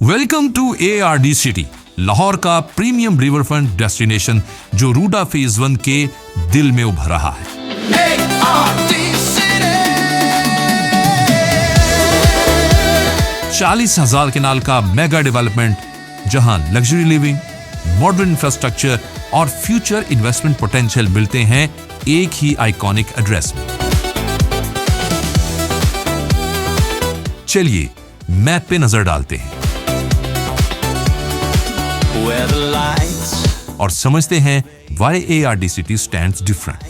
Welcome to ARD city, Lahore का premium riverfront destination जो RUDA phase 1 के दिल में उभर रहा है। ARD सिटी 40,000 केनाल का मेगा डेवलपमेंट जहां लग्जरी लिविंग, मॉडर्न इंफ्रास्ट्रक्चर और फ्यूचर इन्वेस्टमेंट पोटेंशियल मिलते हैं एक ही आइकॉनिक एड्रेस में। चलिए मैप पे नजर डालते हैं और समझते हैं why ARD City stands different.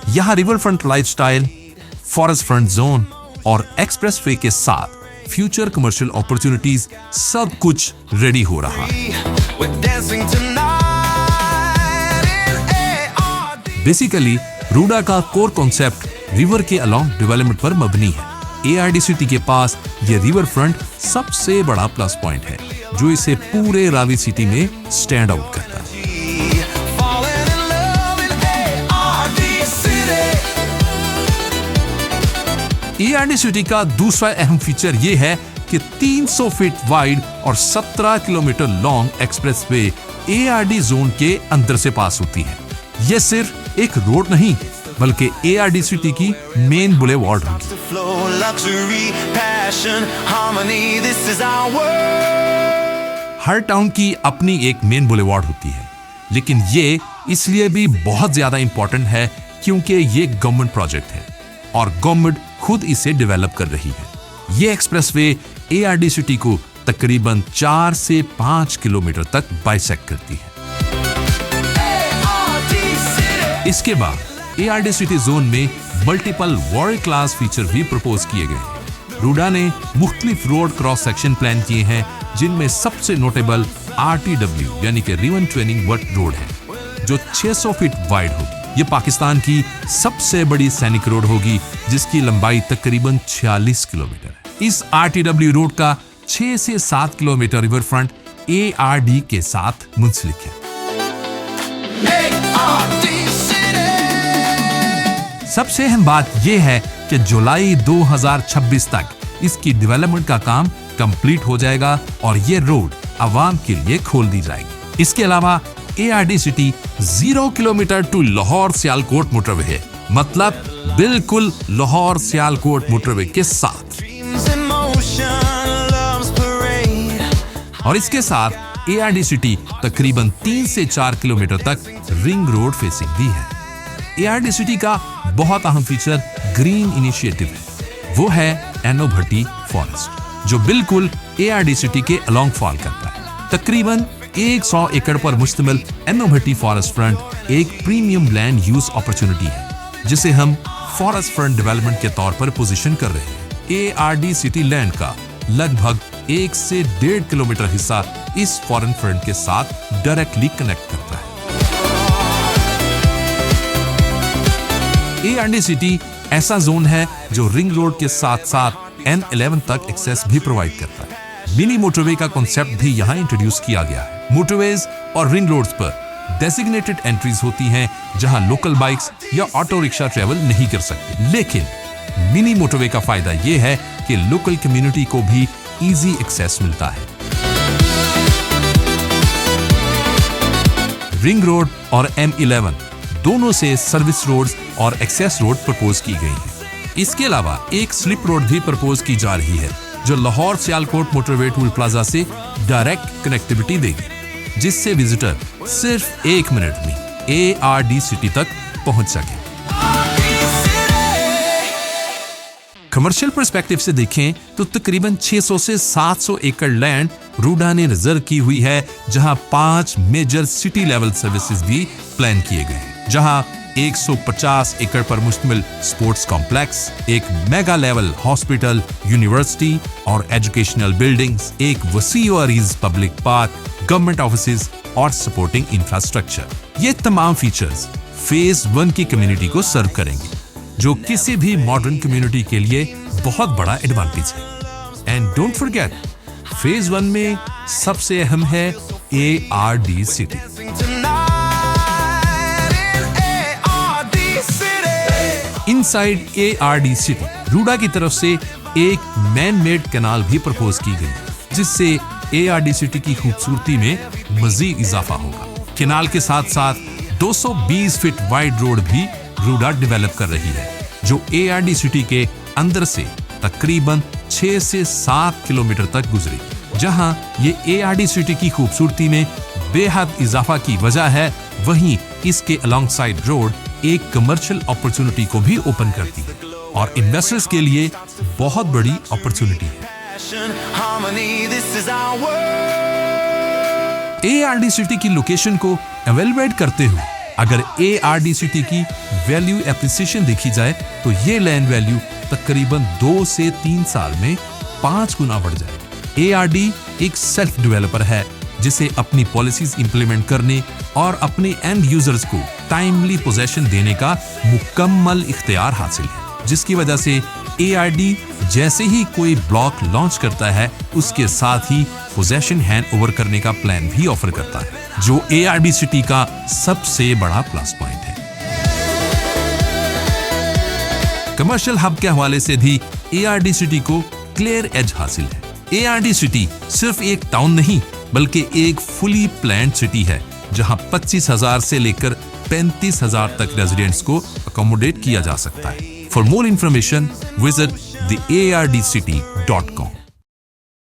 यहाँ riverfront lifestyle, forest front zone और एक्सप्रेसवे के साथ फ्यूचर कमर्शियल अपॉर्चुनिटीज सब कुछ रेडी हो रहा है। बेसिकली रूडा का कोर कॉन्सेप्ट रिवर के अलोंग डेवलपमेंट पर मबनी है। ARD सिटी के पास ये रिवर फ्रंट सबसे बड़ा प्लस पॉइंट है जो इसे पूरे रावी सिटी में स्टैंड आउट करता है। ARD सिटी का दूसरा अहम फीचर ये है कि 300 फीट वाइड और 17 kilometre long expressway ARD zone के अंदर से पास होती है। ये सिर्फ एक रोड नहीं बल्कि ARD सिटी की मेन बुलेवार्ड होगी। हर टाउन की अपनी एक मेन बुलेवार्ड होती है, लेकिन ये इसलिए भी बहुत ज्यादा इंपॉर्टेंट है क्योंकि ये गवर्नमेंट प्रोजेक्ट है और गवर्नमेंट खुद इसे डेवलप कर रही है। ये एक्सप्रेसवे ARD सिटी को तकरीबन 4 से 5 किलोमीटर तक बाइसेक्ट करती है। इसके बाद ARD सिटी जोन में मल्टीपल वर्ल्ड क्लास फीचर भी प्रपोज किए गए हैं। रूडा ने मुख्तलिफ रोड क्रॉस सेक्शन प्लान किए हैं जिनमें सबसे नोटेबल RTW यानी कि रिवन ट्रेनिंग वर्ट रोड है जो 600 फीट वाइड होगी। ये पाकिस्तान की सबसे बड़ी सैनिक रोड होगी जिसकी लंबाई तकरीबन 46 किलोमीटर है। इस RTW रोड का 6 से 7 किलोमीटर रिवर फ्रंट ARD के साथ मुंसलिक है। सबसे अहम बात यह है कि जुलाई 2026 तक इसकी डेवलपमेंट का काम कंप्लीट हो जाएगा और ये रोड आवाम के लिए खोल दी जाएगी। इसके अलावा ARD city 0 kilometre to Lahore Sialkot motorway है, मतलब बिल्कुल लाहौर सियालकोट मोटरवे के साथ। और इसके साथ ARD सिटी तकरीबन 3 से 4 किलोमीटर तक रिंग रोड फेसिंग भी है। ARD सिटी का बहुत अहम फीचर ग्रीन इनिशिएटिव है, वो है एनो भट्टी फॉरेस्ट जो बिल्कुल ARD सिटी के अलोंग फॉल करता है। तकरीबन 100 एकड़ पर मुश्तमिल एनो भट्टी फॉरेस्ट फ्रंट एक प्रीमियम लैंड यूज अपॉर्चुनिटी है जिसे हम फॉरेस्ट फ्रंट डेवलपमेंट के तौर पर पोजीशन कर रहे हैं। ARD सिटी लैंड का लगभग 1 से 1.5 किलोमीटर हिस्सा इस फॉरेन फ्रंट के साथ डायरेक्टली कनेक्ट करता है। ARD सिटी ऐसा जोन है जो रिंग रोड के साथ साथ N11 तक एक्सेस भी प्रोवाइड करता है। मिनी मोटरवे का कॉन्सेप्ट भी यहाँ इंट्रोड्यूस किया गया है। मोटरवेज और रिंग रोड्स पर डेजिग्नेटेड एंट्रीज होती हैं जहां लोकल बाइक्स या ऑटो रिक्शा ट्रेवल नहीं कर सकते, लेकिन मिनी मोटरवे का फायदा यह है कि लोकल कम्युनिटी को भी इजी एक्सेस मिलता है। रिंग रोड और M11 दोनों से सर्विस रोड्स और एक्सेस रोड प्रपोज की गई है। इसके अलावा एक स्लिप रोड भी प्रपोज की जा रही है जो Lahore Sialkot motorway toll plaza से डायरेक्ट कनेक्टिविटी देगी, जिससे विजिटर सिर्फ 1 मिनट में ARD सिटी तक पहुंच सके। कमर्शियल पर्सपेक्टिव से देखें तो तकरीबन 600 से 700 एकड़ लैंड रूडा ने रिजर्व की हुई है जहां 5 मेजर सिटी लेवल सर्विसेज भी प्लान किए गए हैं, जहां 150 एकड़ पर मुश्तमिल स्पोर्ट्स कॉम्प्लेक्स, एक मेगा लेवल हॉस्पिटल, यूनिवर्सिटी और एजुकेशनल बिल्डिंग्स, एक वसी और Areej public park, government offices और सपोर्टिंग इंफ्रास्ट्रक्चर। ये तमाम फीचर्स फेज 1 की कम्युनिटी को सर्व करेंगे जो किसी भी मॉडर्न कम्युनिटी के लिए बहुत बड़ा एडवांटेज है। एंड डोंट फॉरगेट, फेज 1 में सबसे अहम है ARD city. Inside ARD city RUDA की तरफ से एक मैन मेड कैनाल भी प्रपोज की गई, जिससे ARD सिटी की खूबसूरती में मजीद इजाफा होगा। कैनाल के साथ साथ 220 फीट वाइड रोड भी रूडा डेवलप कर रही है, जो ARD सिटी के अंदर से तकरीबन 6 से 7 किलोमीटर तक गुजरे। जहां ये ARD सिटी की खूबसूरती में बेहद इजाफा की वजह है, वहीं इसके अलोंगसाइड रोड एक कमर्शियल अपॉर्चुनिटी को भी ओपन करती है और इन्वेस्टर्स के लिए बहुत बड़ी अपॉर्चुनिटी है। ARD सिटी की लोकेशन को एवेलुएट करते हुए अगर ARD सिटी की वैल्यू एप्रिसिएशन देखी जाए तो ये लैंड वैल्यू तकरीबन 2 से 3 साल में 5 गुना बढ़ जाएगी। ARD एक सेल्फ डेवलपर है जिसे अपनी पॉलिसीज इंप्लीमेंट करने और अपने एंड यूजर्स को टाइमली पोजेशन देने का मुकम्मल इख्तियार हासिल है, जिसकी वजह से ARD जैसे ही कोई ब्लॉक लॉन्च करता है उसके साथ ही पोजेशन हैंड ओवर करने का प्लान भी ऑफर करता है, जो ARD सिटी का सबसे बड़ा प्लस पॉइंट है। कमर्शियल हब के हवाले से भी ARD सिटी को क्लियर एज हासिल है। ARD सिटी सिर्फ एक टाउन नहीं बल्कि एक फुली प्लान्ड सिटी है, जहां 25,000 से लेकर 35,000 तक रेजिडेंट्स को अकोमोडेट किया जा सकता है। For more information visit theardcity.com।